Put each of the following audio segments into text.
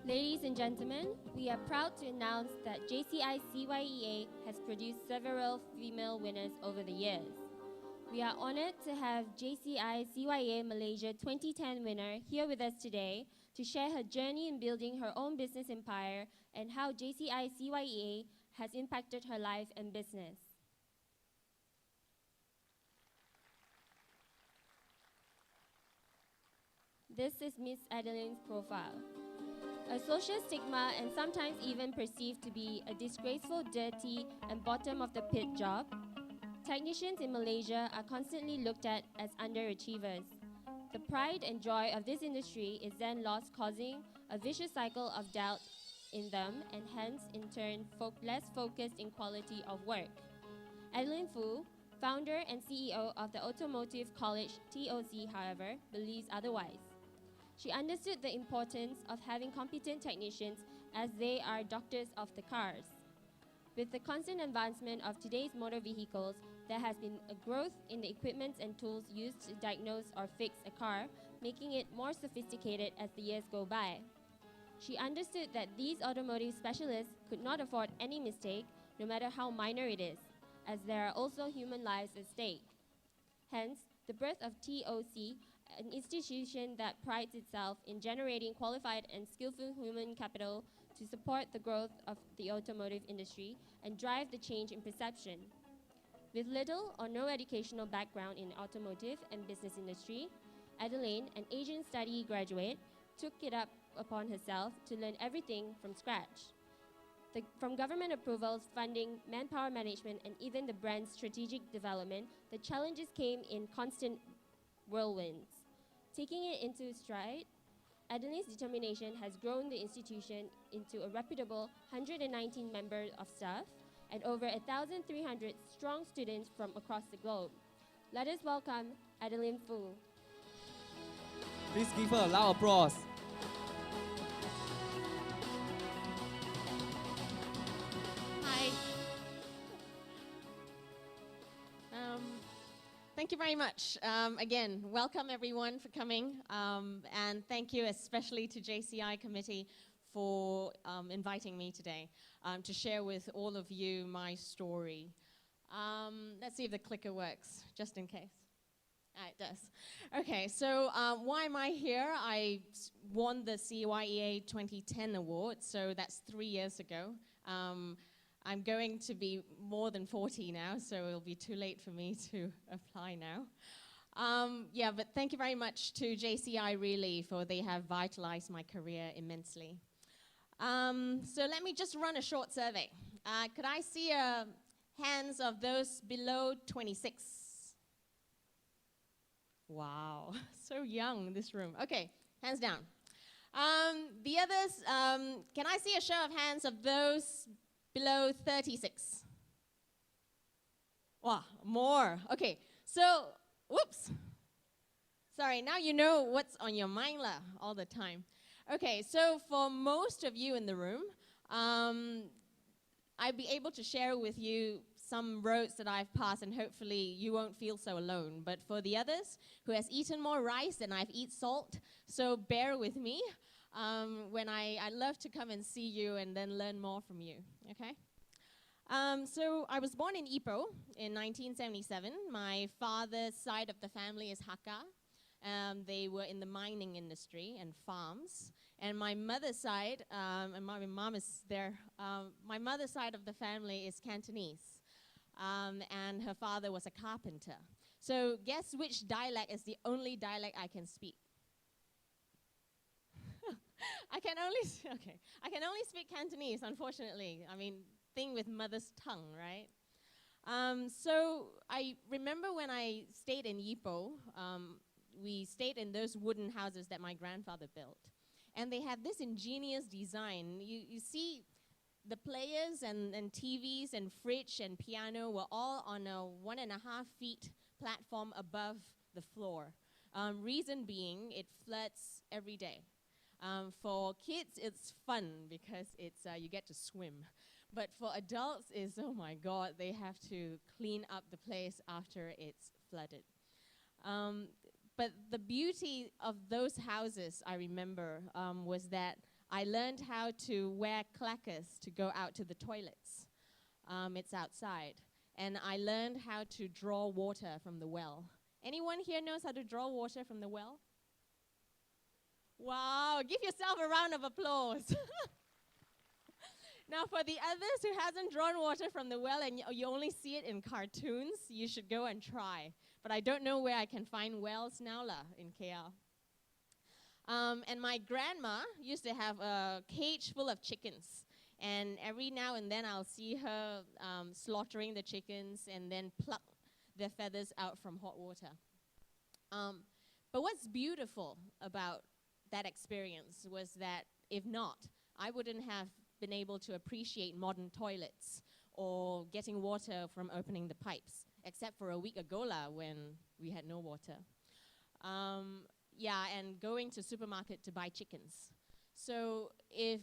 Ladies and gentlemen, we are proud to announce that JCI CYEA has produced several female winners over the years. We are honored to have JCI CYEA Malaysia 2010 winner here with us today to share her journey in building her own business empire and how JCI CYEA has impacted her life and business. This is Miss Adeline's profile. A social stigma and sometimes even perceived to be a disgraceful, dirty, and bottom-of-the-pit job, technicians in Malaysia are constantly looked at as underachievers. The pride and joy of this industry is then lost, causing a vicious cycle of doubt in them and hence, in turn, less focused in quality of work. Adeline Foo, founder and CEO of the Automotive College TOC, however, believes otherwise. She understood the importance of having competent technicians as they are doctors of the cars. With the constant advancement of today's motor vehicles, there has been a growth in the equipment and tools used to diagnose or fix a car, making it more sophisticated as the years go by. She understood that these automotive specialists could not afford any mistake, no matter how minor it is, as there are also human lives at stake. Hence, the birth of TOC, an institution that prides itself in generating qualified and skillful human capital to support the growth of the automotive industry and drive the change in perception. With little or no educational background in automotive and business industry, Adeline, an Asian study graduate, took it up upon herself to learn everything from scratch. From government approvals, funding, manpower management, and even the brand's strategic development, the challenges came in constant whirlwinds. Taking it into stride, Adeline's determination has grown the institution into a reputable 119 members of staff and over 1,300 strong students from across the globe. Let us welcome Adeline Foo. Please give her a loud applause. Hi. Thank you very much. Again, welcome everyone for coming, and thank you especially to JCI Committee for inviting me today to share with all of you my story. Let's see if the clicker works, just in case. It does. Okay, so why am I here? I won the CYEA 2010 award, so that's 3 years ago. I'm going to be more than 40 now, so it'll be too late for me to apply now. Yeah, but thank you very much to JCI, really, for they have vitalized my career immensely. So let me just run a short survey. Could I see hands of those below 26? Wow, so young in this room. Okay, hands down. The others, can I see a show of hands of those below 36? Wow, more. Okay, so, whoops. Sorry, now you know what's on your mind all the time. Okay, so for most of you in the room, I'll be able to share with you some roads that I've passed, and hopefully you won't feel so alone. But for the others who has eaten more rice than I've eaten salt, so bear with me. When I love to come and see you and then learn more from you, okay? So I was born in Ipoh in 1977. My father's side of the family is Hakka. They were in the mining industry and farms. And my mother's side, and my mom is there, my mother's side of the family is Cantonese. And her father was a carpenter. So guess which dialect is the only dialect I can speak? I can only speak Cantonese, unfortunately. I mean, thing with mother's tongue, right? So I remember when I stayed in Ipoh, we stayed in those wooden houses that my grandfather built. And they had this ingenious design. You see the players and TVs and fridge and piano were all on a 1.5 feet platform above the floor. Reason being, it floods every day. For kids, it's fun because it's you get to swim. But for adults, it's, oh my God, they have to clean up the place after it's flooded. But the beauty of those houses, I remember, was that I learned how to wear clackers to go out to the toilets. It's outside. And I learned how to draw water from the well. Anyone here knows how to draw water from the well? Wow, give yourself a round of applause. Now, for the others who hasn't drawn water from the well and you only see it in cartoons, you should go and try. But I don't know where I can find wells now in KL. And my grandma used to have a cage full of chickens. And every now and then I'll see her slaughtering the chickens and then pluck their feathers out from hot water. But what's beautiful about that experience was that if not, I wouldn't have been able to appreciate modern toilets or getting water from opening the pipes, except for a week ago when we had no water. And going to supermarket to buy chickens. So if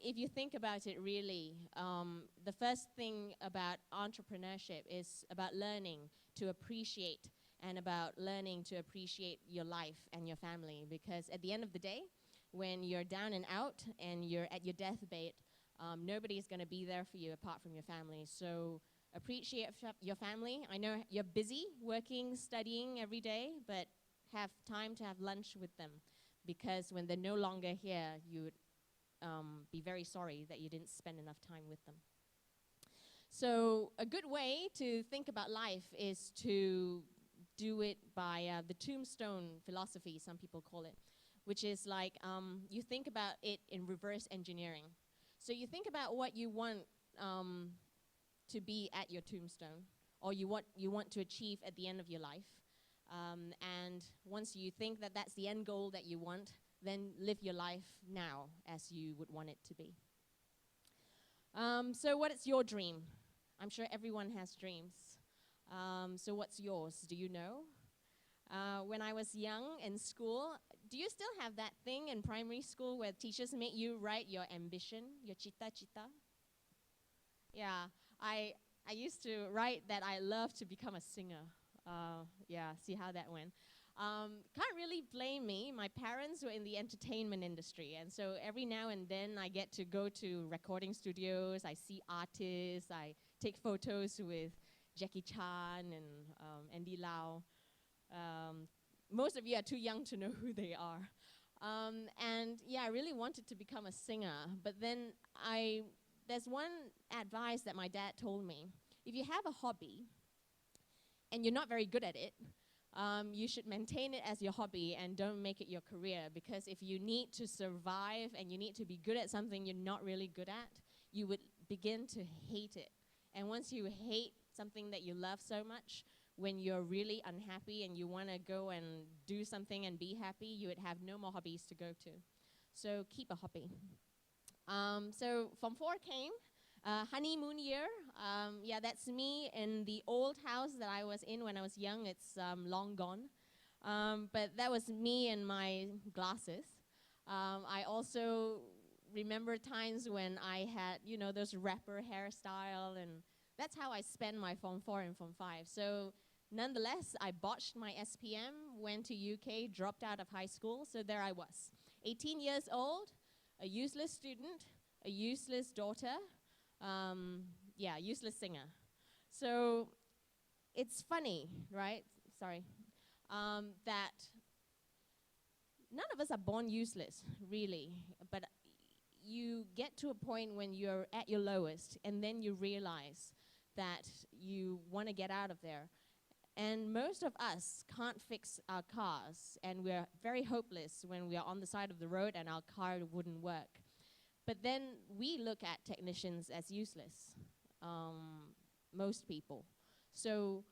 you think about it really, the first thing about entrepreneurship is about learning to appreciate and about learning to appreciate your life and your family, because at the end of the day, when you're down and out and you're at your deathbed, nobody's going to be there for you apart from your family. So appreciate your family. I know you're busy working, studying every day, but have time to have lunch with them, because when they're no longer here, you would be very sorry that you didn't spend enough time with them. So a good way to think about life is to do it by the tombstone philosophy, some people call it, which is like you think about it in reverse engineering. So you think about what you want to be at your tombstone, or you want to achieve at the end of your life. And once you think that that's the end goal that you want, then live your life now as you would want it to be. So what is your dream? I'm sure everyone has dreams. So what's yours? Do you know? When I was young in school, do you still have that thing in primary school where teachers make you write your ambition, your cita-cita? Yeah, I used to write that I love to become a singer. See how that went. Can't really blame me. My parents were in the entertainment industry, and so every now and then I get to go to recording studios, I see artists, I take photos with Jackie Chan and Andy Lau. Most of you are too young to know who they are. I really wanted to become a singer, but then there's one advice that my dad told me. If you have a hobby and you're not very good at it, you should maintain it as your hobby and don't make it your career, because if you need to survive and you need to be good at something you're not really good at, you would begin to hate it. And once you hate something that you love so much, when you're really unhappy and you want to go and do something and be happy, you would have no more hobbies to go to. So keep a hobby. So Form 4 came. Honeymoon year, that's me in the old house that I was in when I was young. It's long gone, but that was me and my glasses. I also remember times when I had, those rapper hairstyle, and that's how I spent my Form 4 and Form 5. So nonetheless, I botched my SPM, went to UK, dropped out of high school, so there I was. 18 years old, a useless student, a useless daughter, useless singer. So it's funny, right? Sorry. That none of us are born useless, really. But you get to a point when you're at your lowest, and then you realize that you want to get out of there. And most of us can't fix our cars, and we're very hopeless when we are on the side of the road and our car wouldn't work. But then we look at technicians as useless, most people. So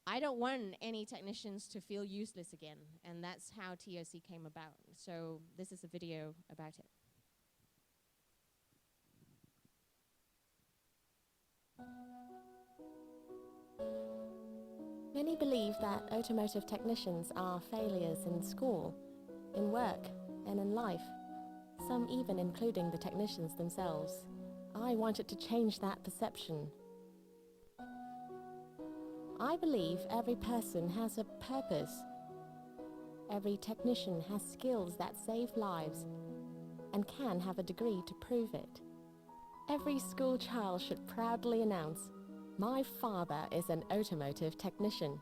I don't want any technicians to feel useless again, and that's how TOC came about. So this is a video about it. Many believe that automotive technicians are failures in school, in work, and in life, some even including the technicians themselves. I wanted to change that perception. I believe every person has a purpose. Every technician has skills that save lives, and can have a degree to prove it. Every school child should proudly announce, "My father is an automotive technician."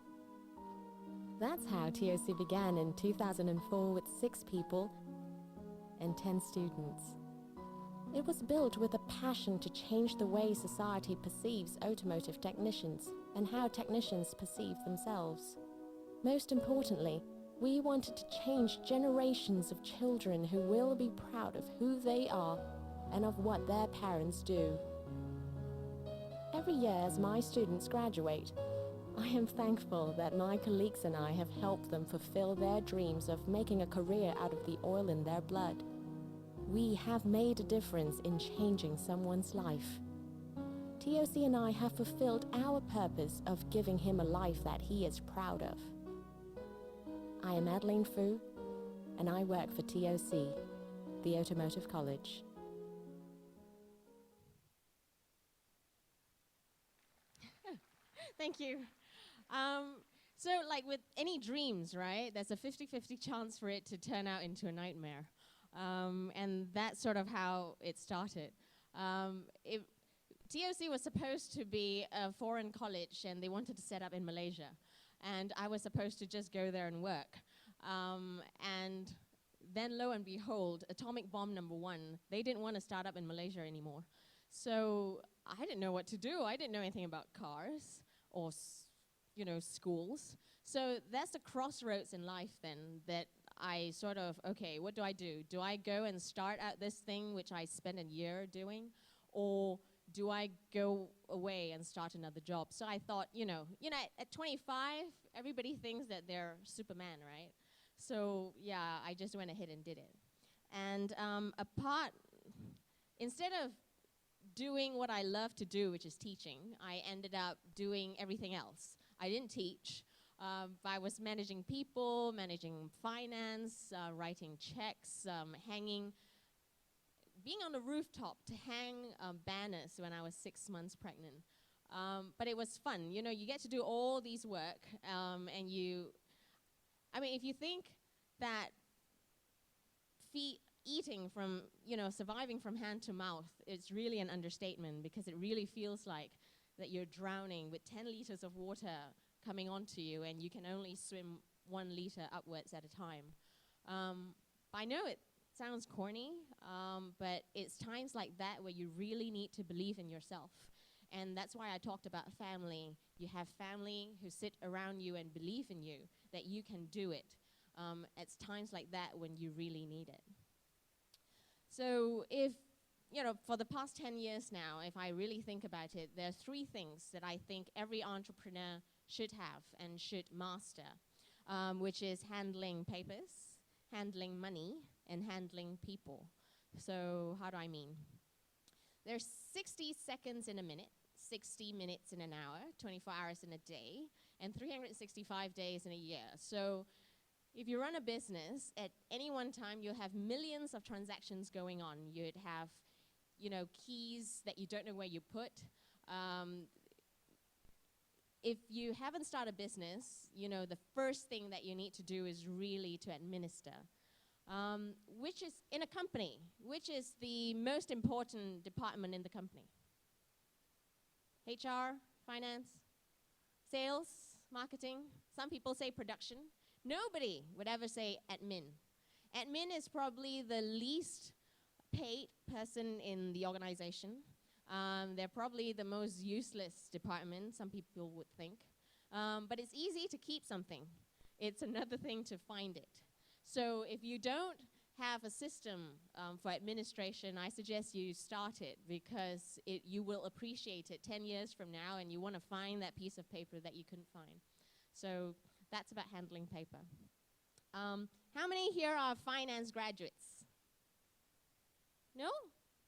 That's how TOC began in 2004 with 6 people and 10 students. It was built with a passion to change the way society perceives automotive technicians and how technicians perceive themselves. Most importantly, we wanted to change generations of children who will be proud of who they are and of what their parents do. Every year as my students graduate, I am thankful that my colleagues and I have helped them fulfill their dreams of making a career out of the oil in their blood. We have made a difference in changing someone's life. TOC and I have fulfilled our purpose of giving him a life that he is proud of. I am Adeline Foo, and I work for TOC, the Automotive College. Thank you. So like with any dreams, right, there's a 50-50 chance for it to turn out into a nightmare. And that's sort of how it started. TOC was supposed to be a foreign college, and they wanted to set up in Malaysia. And I was supposed to just go there and work. And then lo and behold, atomic bomb number 1, they didn't want to start up in Malaysia anymore. So I didn't know what to do. I didn't know anything about cars or schools. So that's the crossroads in life then that I sort of, okay, what do I do? Do I go and start out this thing which I spent a year doing? Or do I go away and start another job? So I thought, at 25, everybody thinks that they're Superman, right? So yeah, I just went ahead and did it. And instead of doing what I love to do, which is teaching, I ended up doing everything else. I didn't teach. I was managing people, managing finance, writing checks, being on the rooftop to hang banners when I was 6 months pregnant. But it was fun. You get to do all these work, and if you think that eating from, surviving from hand to mouth, it's really an understatement, because it really feels like that you're drowning with 10 liters of water coming onto you, and you can only swim 1 liter upwards at a time. I know it sounds corny, but it's times like that where you really need to believe in yourself. And that's why I talked about family. You have family who sit around you and believe in you, that you can do it. It's times like that when you really need it. So if, for the past 10 years now, if I really think about it, there are 3 things that I think every entrepreneur should have and should master, which is handling papers, handling money, and handling people. So how do I mean? There's 60 seconds in a minute, 60 minutes in an hour, 24 hours in a day, and 365 days in a year. So if you run a business, at any one time, you'll have millions of transactions going on. You'd have, keys that you don't know where you put. If you haven't started a business, the first thing that you need to do is really to administer. Which is in a company, which is the most important department in the company? HR, finance, sales, marketing. Some people say production. Nobody would ever say admin. Admin is probably the least paid person in the organization. They're probably the most useless department, some people would think. But it's easy to keep something. It's another thing to find it. So if you don't have a system for administration, I suggest you start it, because you will appreciate it 10 years from now, and you want to find that piece of paper that you couldn't find. So that's about handling paper. How many here are finance graduates? No?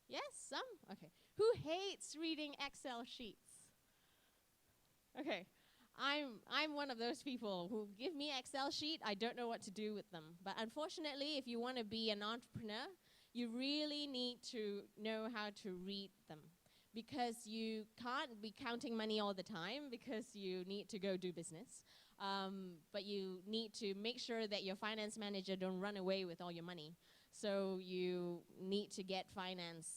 Yes, some? Okay. Who hates reading Excel sheets? Okay. I'm one of those people who give me Excel sheet, I don't know what to do with them. But unfortunately, if you want to be an entrepreneur, you really need to know how to read them, because you can't be counting money all the time, because you need to go do business. But you need to make sure that your finance manager don't run away with all your money. So you need to get finance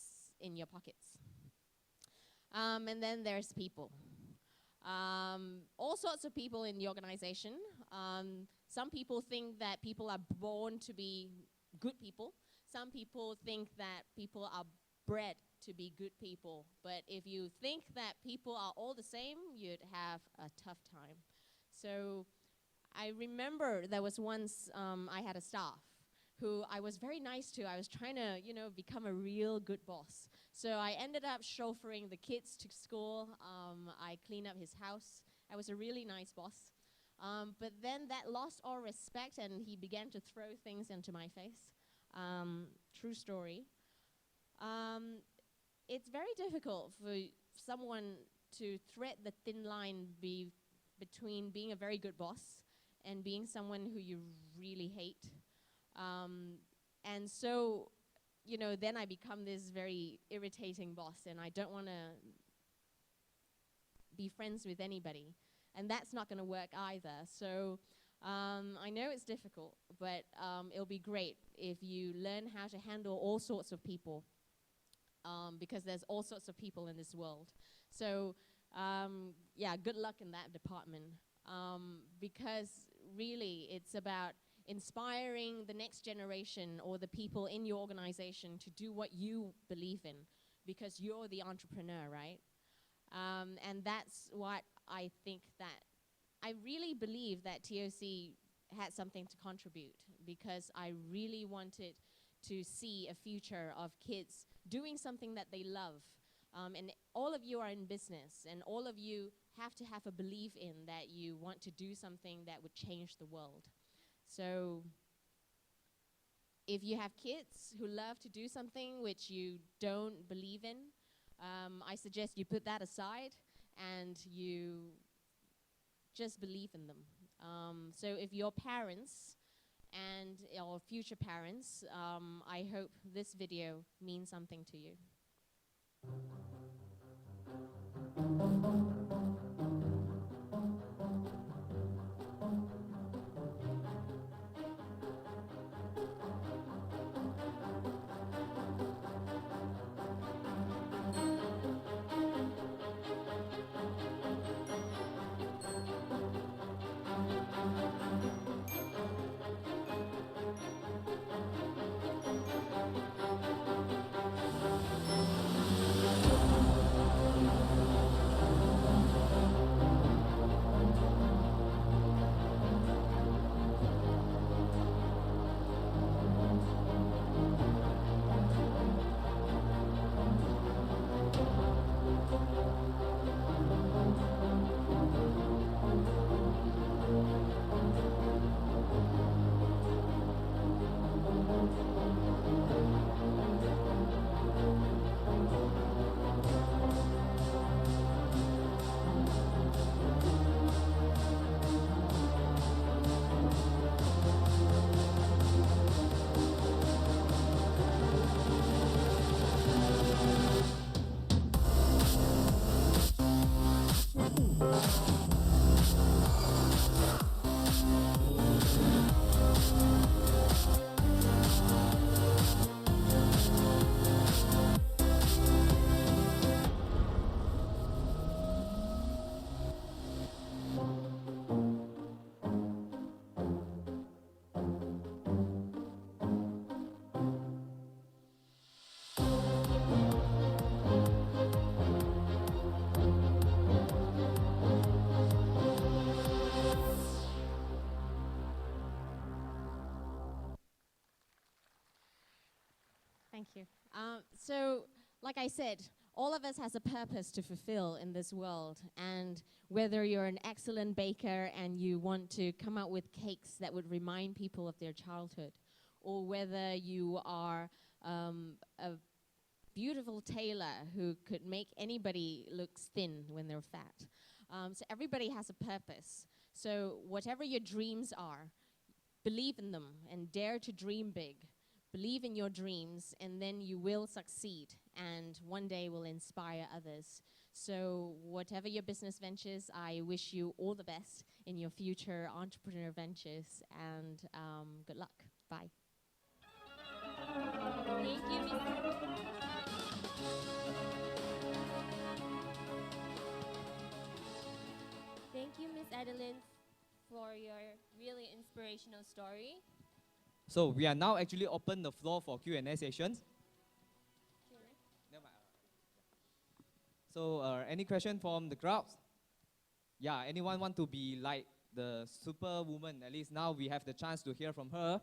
in your pockets. And then there's people. All sorts of people in the organization. Some people think that people are born to be good people. Some people think that people are bred to be good people. But if you think that people are all the same, you'd have a tough time. So I remember there was once I had a staff who I was very nice to. I was trying to, become a real good boss. So I ended up chauffeuring the kids to school. I cleaned up his house. I was a really nice boss. But then that lost all respect, and he began to throw things into my face. True story. It's very difficult for someone to thread the thin line between being a very good boss and being someone who you really hate. And so, then I become this very irritating boss, and I don't want to be friends with anybody. And that's not going to work either. So I know it's difficult, but it'll be great if you learn how to handle all sorts of people, because there's all sorts of people in this world. So good luck in that department, because really it's about inspiring the next generation or the people in your organization to do what you believe in, because you're the entrepreneur, right? And that's what I think that I really believe that TOC had something to contribute, because I really wanted to see a future of kids doing something that they love. And all of you are in business, and all of you have to have a belief in that you want to do something that would change the world. So if you have kids who love to do something which you don't believe in, I suggest you put that aside and you just believe in them. So if you're parents and or future parents, I hope this video means something to you. Thank you. So, like I said, all of us has a purpose to fulfill in this world. And whether you're an excellent baker and you want to come out with cakes that would remind people of their childhood, or whether you are a beautiful tailor who could make anybody look thin when they're fat. So everybody has a purpose. So whatever your dreams are, believe in them and dare to dream big. Believe in your dreams, and then you will succeed, and one day will inspire others. So whatever your business ventures, I wish you all the best in your future entrepreneur ventures, and good luck. Bye. Thank you, Miss Adeline, for your really inspirational story. So we are now actually open the floor for Q&A sessions. So any question from the crowds? Yeah, anyone want to be like the superwoman? At least now we have the chance to hear from her.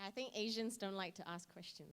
I think Asians don't like to ask questions.